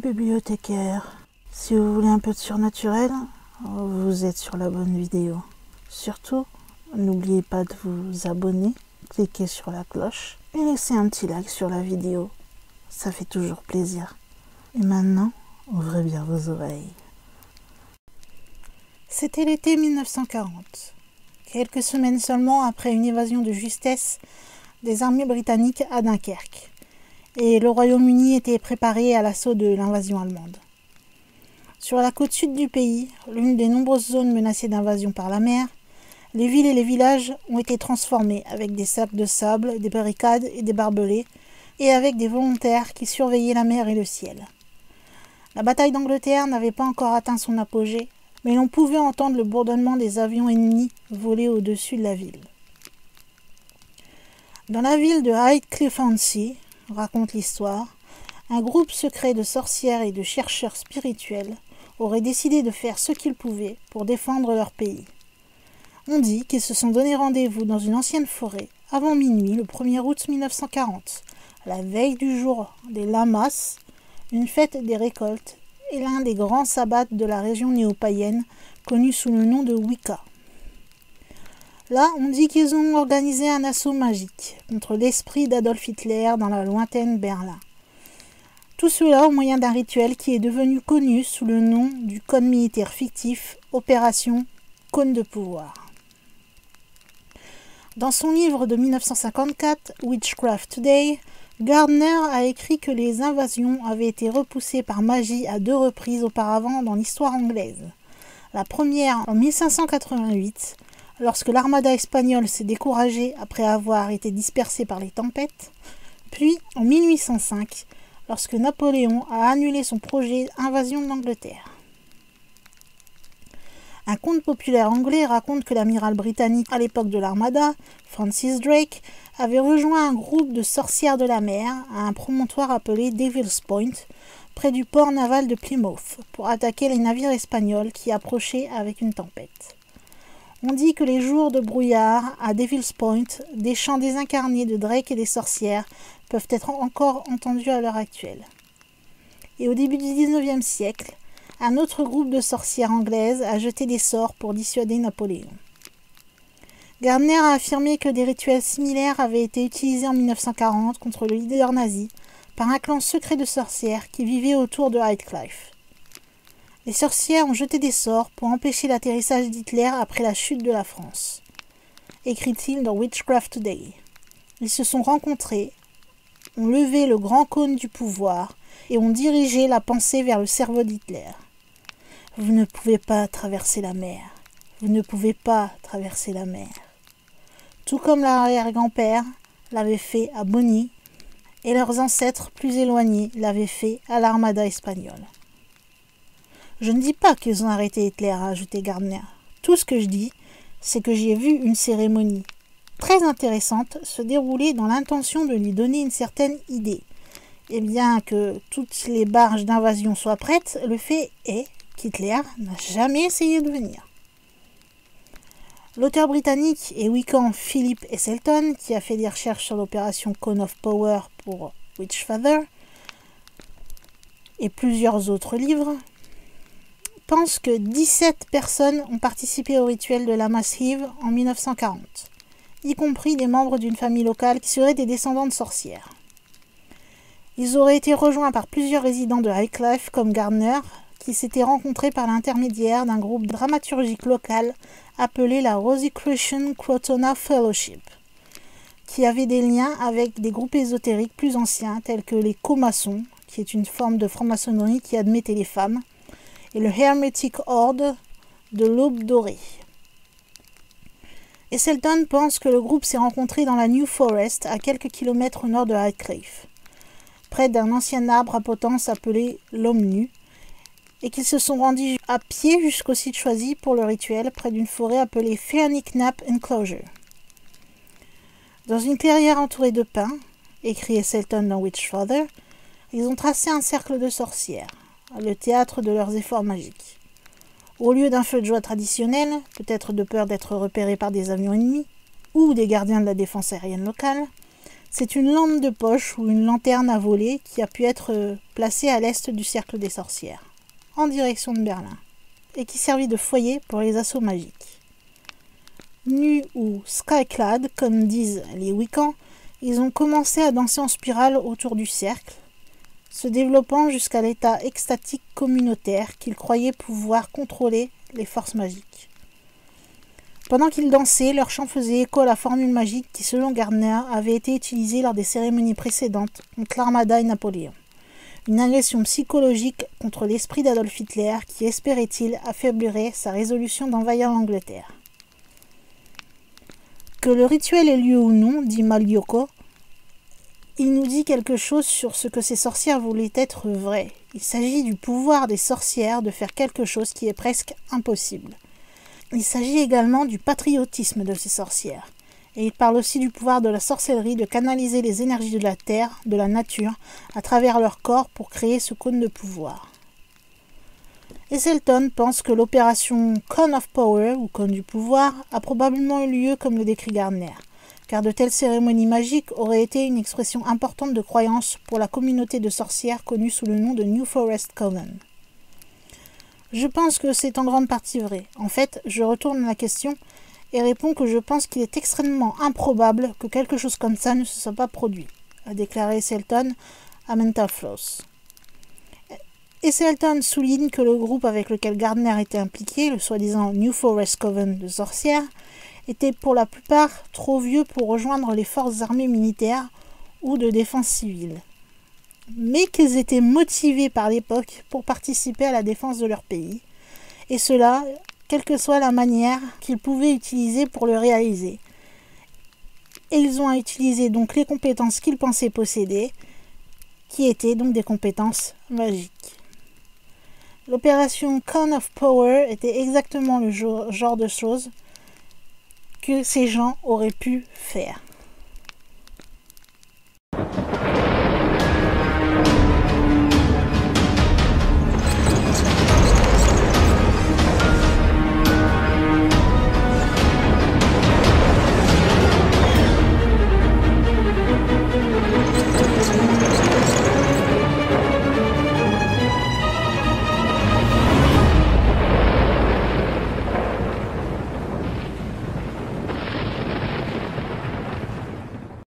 bibliothécaire. Si vous voulez un peu de surnaturel, vous êtes sur la bonne vidéo. Surtout, n'oubliez pas de vous abonner, cliquez sur la cloche et laissez un petit like sur la vidéo. Ça fait toujours plaisir. Et maintenant, ouvrez bien vos oreilles. C'était l'été 1940. Quelques semaines seulement après une évasion de justesse des armées britanniques à Dunkerque. Et le Royaume-Uni était préparé à l'assaut de l'invasion allemande. Sur la côte sud du pays, l'une des nombreuses zones menacées d'invasion par la mer, les villes et les villages ont été transformés avec des sacs de sable, des barricades et des barbelés, et avec des volontaires qui surveillaient la mer et le ciel. La bataille d'Angleterre n'avait pas encore atteint son apogée, mais l'on pouvait entendre le bourdonnement des avions ennemis voler au-dessus de la ville. Dans la ville de Highcliffe-on-Sea, raconte l'histoire, un groupe secret de sorcières et de chercheurs spirituels aurait décidé de faire ce qu'ils pouvaient pour défendre leur pays. On dit qu'ils se sont donné rendez-vous dans une ancienne forêt avant minuit le 1er août 1940, la veille du jour des Lammas, une fête des récoltes et l'un des grands sabbats de la région néo-païenne connu sous le nom de Wicca. Là, on dit qu'ils ont organisé un assaut magique contre l'esprit d'Adolf Hitler dans la lointaine Berlin. Tout cela au moyen d'un rituel qui est devenu connu sous le nom du code militaire fictif Opération Cône de pouvoir. Dans son livre de 1954, Witchcraft Today, Gardner a écrit que les invasions avaient été repoussées par magie à 2 reprises auparavant dans l'histoire anglaise. La première en 1588, lorsque l'armada espagnole s'est découragée après avoir été dispersée par les tempêtes, puis en 1805, lorsque Napoléon a annulé son projet d'invasion d'Angleterre. Un conte populaire anglais raconte que l'amiral britannique à l'époque de l'armada, Francis Drake, avait rejoint un groupe de sorcières de la mer à un promontoire appelé Devil's Point, près du port naval de Plymouth, pour attaquer les navires espagnols qui approchaient avec une tempête. On dit que les jours de brouillard à Devil's Point, des chants désincarnés de Drake et des sorcières peuvent être encore entendus à l'heure actuelle. Et au début du XIXe siècle, un autre groupe de sorcières anglaises a jeté des sorts pour dissuader Napoléon. Gardner a affirmé que des rituels similaires avaient été utilisés en 1940 contre le leader nazi par un clan secret de sorcières qui vivait autour de Highcliffe. Les sorcières ont jeté des sorts pour empêcher l'atterrissage d'Hitler après la chute de la France, écrit-il dans Witchcraft Today. Ils se sont rencontrés, ont levé le grand cône du pouvoir et ont dirigé la pensée vers le cerveau d'Hitler. Vous ne pouvez pas traverser la mer. Vous ne pouvez pas traverser la mer. Tout comme l'arrière-grand-père l'avait fait à Bonny et leurs ancêtres plus éloignés l'avaient fait à l'armada espagnole. Je ne dis pas qu'ils ont arrêté Hitler, a ajouté Gardner. Tout ce que je dis, c'est que j'y ai vu une cérémonie très intéressante se dérouler dans l'intention de lui donner une certaine idée. Et bien que toutes les barges d'invasion soient prêtes, le fait est qu'Hitler n'a jamais essayé de venir. L'auteur britannique et Wiccan Philip Heselton, qui a fait des recherches sur l'opération Cone of Power pour Witchfather et plusieurs autres livres, pense que 17 personnes ont participé au rituel de la Massive en 1940, y compris des membres d'une famille locale qui seraient des descendants de sorcières. Ils auraient été rejoints par plusieurs résidents de Highcliffe comme Gardner, qui s'étaient rencontrés par l'intermédiaire d'un groupe dramaturgique local appelé la Rosicrucian Crotona Fellowship, qui avait des liens avec des groupes ésotériques plus anciens tels que les co-maçons, qui est une forme de franc-maçonnerie qui admettait les femmes, et le Hermetic Horde de l'Aube dorée. Heselton pense que le groupe s'est rencontré dans la New Forest, à quelques kilomètres au nord de Highcliffe, près d'un ancien arbre à potence appelé l'Homme Nu, et qu'ils se sont rendus à pied jusqu'au site choisi pour le rituel, près d'une forêt appelée Fairnicknap Enclosure. Dans une clairière entourée de pins, écrit Heselton dans Witchfather, ils ont tracé un cercle de sorcières, le théâtre de leurs efforts magiques. Au lieu d'un feu de joie traditionnel, peut-être de peur d'être repérés par des avions ennemis, ou des gardiens de la défense aérienne locale, C'est une lampe de poche ou une lanterne à voler qui a pu être placée à l'est du cercle des sorcières, en direction de Berlin, et qui servit de foyer pour les assauts magiques. Nus ou skyclad, comme disent les Wiccans, ils ont commencé à danser en spirale autour du cercle, se développant jusqu'à l'état extatique communautaire qu'ils croyaient pouvoir contrôler les forces magiques. Pendant qu'ils dansaient, leur chant faisait écho à la formule magique qui, selon Gardner, avait été utilisée lors des cérémonies précédentes contre l'Armada et Napoléon. Une agression psychologique contre l'esprit d'Adolf Hitler qui, espérait-il, affaiblirait sa résolution d'envahir l'Angleterre. Que le rituel ait lieu ou non, dit Magliocco, il nous dit quelque chose sur ce que ces sorcières voulaient être vraies. Il s'agit du pouvoir des sorcières de faire quelque chose qui est presque impossible. Il s'agit également du patriotisme de ces sorcières. Et il parle aussi du pouvoir de la sorcellerie de canaliser les énergies de la terre, de la nature, à travers leur corps pour créer ce cône de pouvoir. Esselton pense que l'opération Cone of Power, ou cône du pouvoir, a probablement eu lieu comme le décrit Gardner, car de telles cérémonies magiques auraient été une expression importante de croyance pour la communauté de sorcières connue sous le nom de New Forest Coven. Je pense que c'est en grande partie vrai. En fait, je retourne la question et réponds que je pense qu'il est extrêmement improbable que quelque chose comme ça ne se soit pas produit, a déclaré Esselton à Mental Floss. Esselton souligne que le groupe avec lequel Gardner était impliqué, le soi-disant New Forest Coven de sorcières, était pour la plupart trop vieux pour rejoindre les forces armées militaires ou de défense civile, mais qu'ils étaient motivés par l'époque pour participer à la défense de leur pays, et cela, quelle que soit la manière qu'ils pouvaient utiliser pour le réaliser. Et ils ont utilisé donc les compétences qu'ils pensaient posséder, qui étaient donc des compétences magiques. L'opération Cone of Power était exactement le genre de choses que ces gens auraient pu faire.